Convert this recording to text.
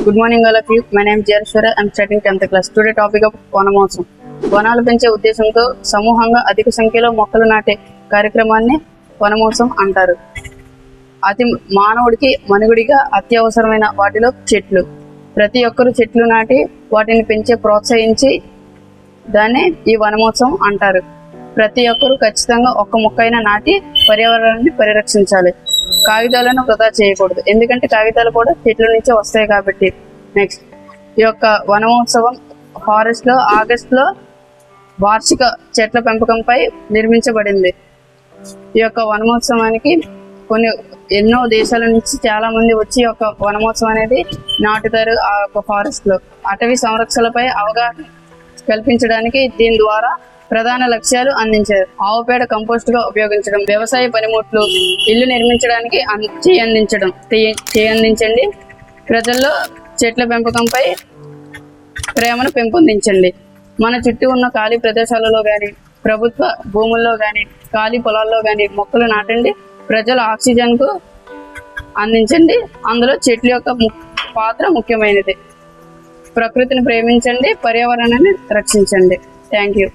Good morning all of you. My name is Jarshwara. I'm studying 10th class. Today topic of Vanamahotsavam. వనాలు పెంచే ఉద్దేశంతో సమూహంగా అధిక సంఖ్యలో మొక్కలు నాటే కార్యక్రమాన్ని వనమహోత్సవం అంటారు. మానవుడికి మనుగడిగా అత్యవసరమైన వాటిలో చెట్లు. ప్రతి ఒక్కరూ చెట్లు నాటి వాటిని పెంచే ప్రోత్సహించి దాన్ని ఈ వనమహోత్సవం అంటారు. ప్రతి ఒక్కరూ ఖచ్చితంగా ఒక్క మొక్కైనా నాటి పర్యావరణాన్ని పరిరక్షించాలి. కాగితాలను వృధా చేయకూడదు, ఎందుకంటే కాగితాలు కూడా చెట్ల నుంచే వస్తాయి కాబట్టి. నెక్స్ట్, ఈ యొక్క వనమహోత్సవం ఫారెస్ట్లో ఆగస్టులో వార్షిక చెట్ల పెంపకంపై నిర్మించబడింది. ఈ యొక్క వనమహోత్సవానికి ఎన్నో దేశాల నుంచి చాలా మంది వచ్చి ఒక వనమహోత్సవం అనేది నాటుతారు. ఆ యొక్క ఫారెస్ట్లో అటవీ సంరక్షణలపై అవగాహన కల్పించడానికి దీని ద్వారా ప్రధాన లక్ష్యాలు అందించారు. ఆవు పేడ కంపోస్ట్ గా ఉపయోగించడం, వ్యవసాయ పనిముట్లు, ఇల్లు నిర్మించడానికి చేయందించండి. ప్రజల్లో చెట్ల పెంపకంపై ప్రేమను పెంపొందించండి. మన చుట్టూ ఉన్న ఖాళీ ప్రదేశాలలో కానీ, ప్రభుత్వ భూముల్లో కానీ, ఖాళీ పొలాల్లో కానీ మొక్కలు నాటండి. ప్రజల ఆక్సిజన్కు అందించండి. అందులో చెట్ల యొక్క పాత్ర ముఖ్యమైనది. ప్రకృతిని ప్రేమించండి, పర్యావరణాన్ని రక్షించండి. Thank you.